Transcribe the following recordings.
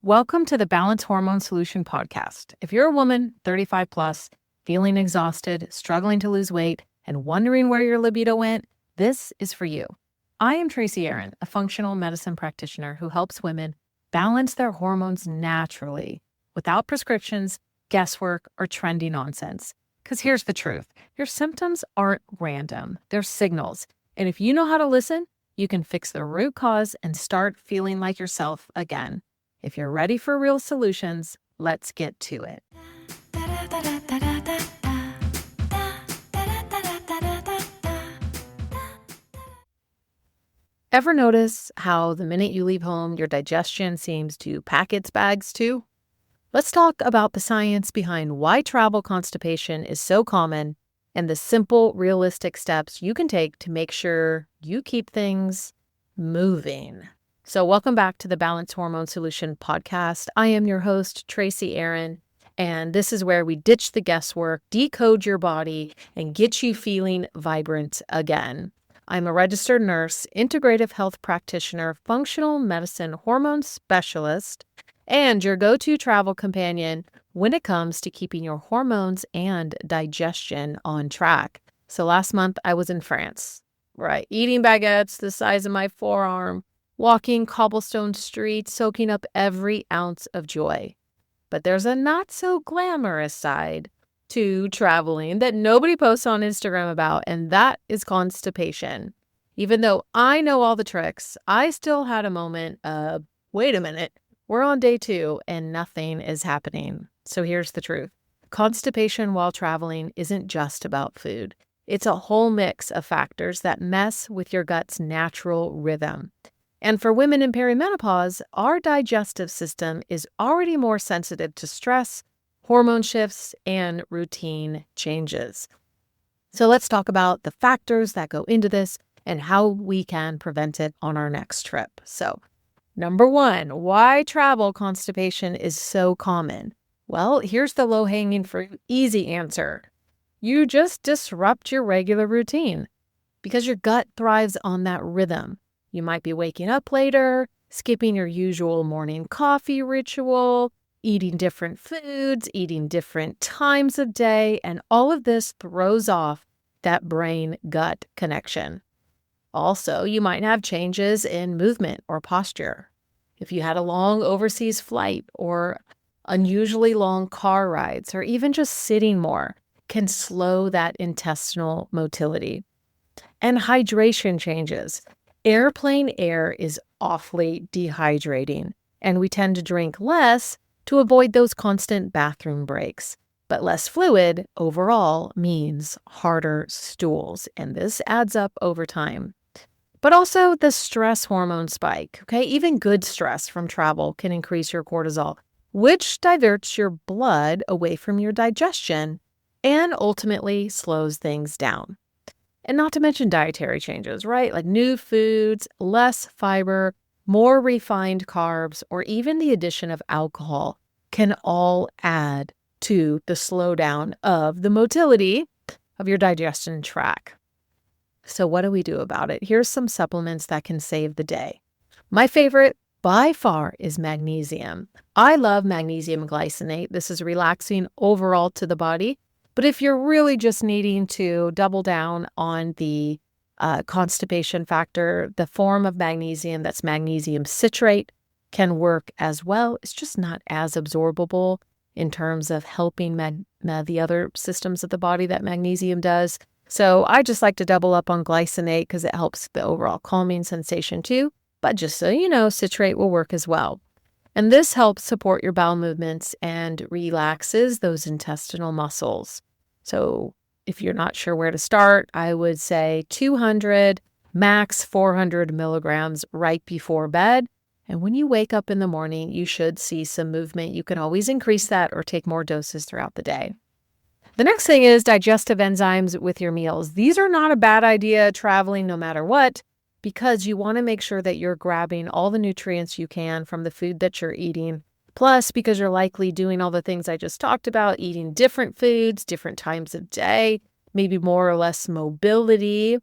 Welcome to the Balance Hormone Solution podcast. If you're a woman, 35 plus, feeling exhausted, struggling to lose weight, and wondering where your libido went, this is for you. I am Tracy Aaron, a functional medicine practitioner who helps women balance their hormones naturally without prescriptions, guesswork, or trendy nonsense. Because here's the truth. Your symptoms aren't random. They're signals. And if you know how to listen, you can fix the root cause and start feeling like yourself again. If you're ready for real solutions, let's get to it. Ever notice how the minute you leave home, your digestion seems to pack its bags too? Let's talk about the science behind why travel constipation is so common and the simple, realistic steps you can take to make sure you keep things moving. So welcome back to the Balance Hormone Solution podcast. I am your host, Tracy Aaron, and this is where we ditch the guesswork, decode your body, and get you feeling vibrant again. I'm a registered nurse, integrative health practitioner, functional medicine hormone specialist, and your go-to travel companion when it comes to keeping your hormones and digestion on track. So last month I was in France, right? Eating baguettes the size of my forearm, walking cobblestone streets, soaking up every ounce of joy. But there's a not so glamorous side to traveling that nobody posts on Instagram about, and that is constipation. Even though I know all the tricks, I still had a moment of, wait a minute, we're on day 2 and nothing is happening. So here's the truth. Constipation while traveling isn't just about food. It's a whole mix of factors that mess with your gut's natural rhythm. And for women in perimenopause, our digestive system is already more sensitive to stress, hormone shifts, and routine changes. So let's talk about the factors that go into this and how we can prevent it on our next trip. So, number 1, why travel constipation is so common? Well, here's the low-hanging fruit, easy answer. You just disrupt your regular routine because your gut thrives on that rhythm. You might be waking up later, skipping your usual morning coffee ritual, eating different foods, eating different times of day, and all of this throws off that brain-gut connection. Also, you might have changes in movement or posture. If you had a long overseas flight or unusually long car rides, or even just sitting more, can slow that intestinal motility. And hydration changes. Airplane air is awfully dehydrating, and we tend to drink less to avoid those constant bathroom breaks. But less fluid overall means harder stools, and this adds up over time. But also the stress hormone spike, okay? Even good stress from travel can increase your cortisol, which diverts your blood away from your digestion and ultimately slows things down. And not to mention dietary changes, right? Like new foods, less fiber, more refined carbs, or even the addition of alcohol can all add to the slowdown of the motility of your digestion tract. So what do we do about it? Here's some supplements that can save the day. My favorite by far is magnesium. I love magnesium glycinate. This is relaxing overall to the body. But if you're really just needing to double down on the constipation factor, the form of magnesium that's magnesium citrate can work as well. It's just not as absorbable in terms of helping the other systems of the body that magnesium does. So I just like to double up on glycinate because it helps the overall calming sensation too. But just so you know, citrate will work as well. And this helps support your bowel movements and relaxes those intestinal muscles. So if you're not sure where to start, I would say 200, max 400 milligrams right before bed. And when you wake up in the morning, you should see some movement. You can always increase that or take more doses throughout the day. The next thing is digestive enzymes with your meals. These are not a bad idea traveling no matter what, because you want to make sure that you're grabbing all the nutrients you can from the food that you're eating. Plus, because you're likely doing all the things I just talked about, eating different foods, different times of day, maybe more or less mobility,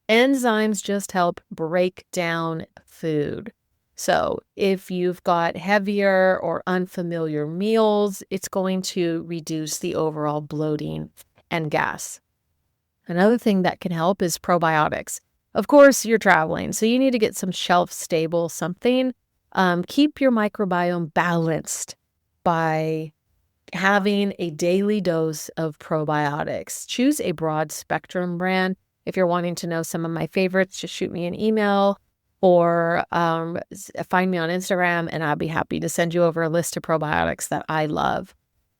enzymes just help break down food. So if you've got heavier or unfamiliar meals, it's going to reduce the overall bloating and gas. Another thing that can help is probiotics. Of course, you're traveling, so you need to get some shelf-stable something. Keep your microbiome balanced by having a daily dose of probiotics. Choose a broad spectrum brand. If you're wanting to know some of my favorites, just shoot me an email or find me on Instagram, and I'll be happy to send you over a list of probiotics that I love.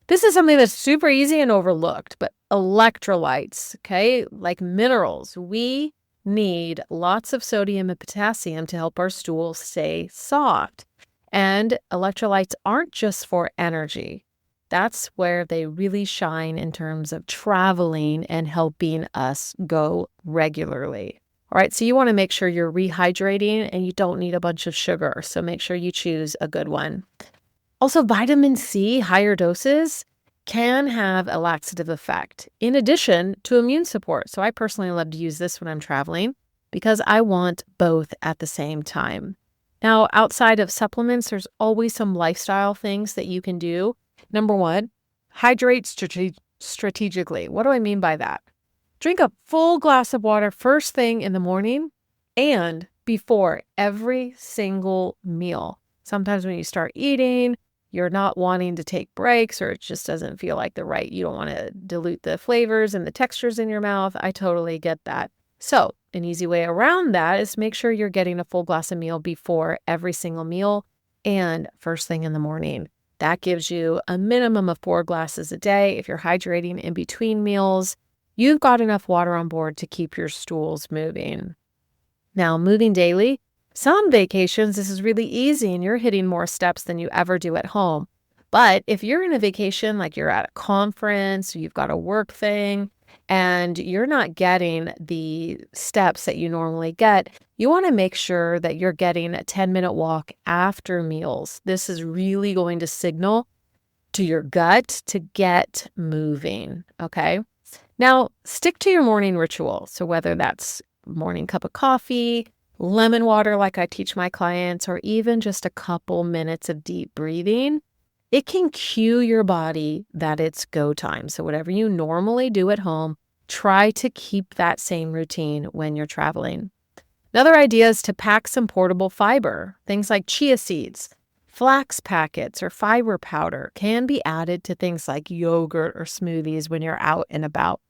This is something that's super easy and overlooked, but electrolytes, okay, like minerals. We need lots of sodium and potassium to help our stool stay soft. And electrolytes aren't just for energy. That's where they really shine in terms of traveling and helping us go regularly. All right, so you want to make sure you're rehydrating and you don't need a bunch of sugar. So make sure you choose a good one. Also, vitamin C, higher doses, can have a laxative effect in addition to immune support. So I personally love to use this when I'm traveling because I want both at the same time. Now, outside of supplements, there's always some lifestyle things that you can do. Number one, hydrate strategically. What do I mean by that? Drink a full glass of water first thing in the morning and before every single meal. Sometimes when you start eating, you're not wanting to take breaks or it just doesn't feel like you don't want to dilute the flavors and the textures in your mouth. I totally get that. So an easy way around that is make sure you're getting a full glass of meal before every single meal and first thing in the morning. That gives you a minimum of 4 glasses a day. If you're hydrating in between meals, you've got enough water on board to keep your stools moving. Now, moving daily, some vacations, this is really easy and you're hitting more steps than you ever do at home. But if you're in a vacation, like you're at a conference, or you've got a work thing, and you're not getting the steps that you normally get, you want to make sure that you're getting a 10-minute walk after meals. This is really going to signal to your gut to get moving, okay? Now, stick to your morning ritual. So whether that's morning cup of coffee, lemon water like I teach my clients, or even just a couple minutes of deep breathing, it can cue your body that it's go time. So whatever you normally do at home, try to keep that same routine when you're traveling. Another idea is to pack some portable fiber. Things like chia seeds, flax packets, or fiber powder can be added to things like yogurt or smoothies when you're out and about.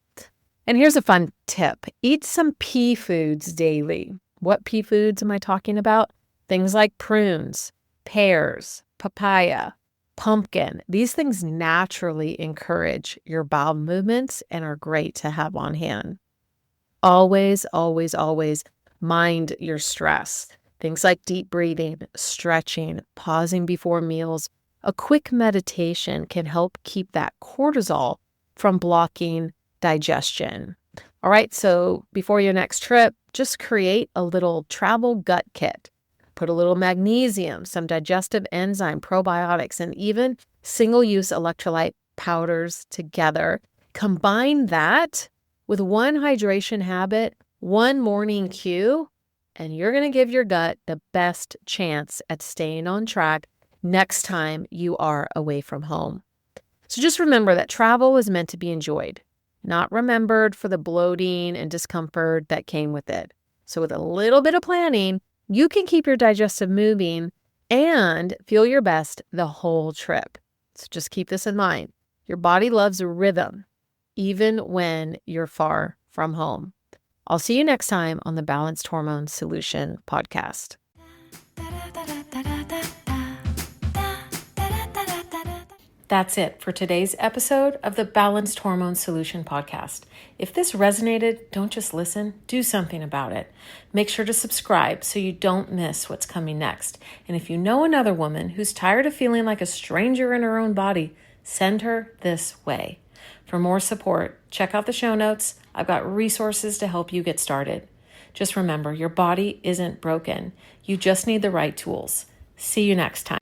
And here's a fun tip. Eat some pea foods daily. What pea foods am I talking about? Things like prunes, pears, papaya, pumpkin. These things naturally encourage your bowel movements and are great to have on hand. Always, always, always mind your stress. Things like deep breathing, stretching, pausing before meals. A quick meditation can help keep that cortisol from blocking digestion. All right, so before your next trip, just create a little travel gut kit. Put a little magnesium, some digestive enzyme, probiotics, and even single-use electrolyte powders together. Combine that with one hydration habit, one morning cue, and you're going to give your gut the best chance at staying on track next time you are away from home. So just remember that travel is meant to be enjoyed, not remembered for the bloating and discomfort that came with it. So with a little bit of planning, you can keep your digestive moving and feel your best the whole trip. So just keep this in mind. Your body loves rhythm, even when you're far from home. I'll see you next time on the Balanced Hormone Solution podcast. That's it for today's episode of the Balanced Hormone Solution podcast. If this resonated, don't just listen, do something about it. Make sure to subscribe so you don't miss what's coming next. And if you know another woman who's tired of feeling like a stranger in her own body, send her this way. For more support, check out the show notes. I've got resources to help you get started. Just remember, your body isn't broken. You just need the right tools. See you next time.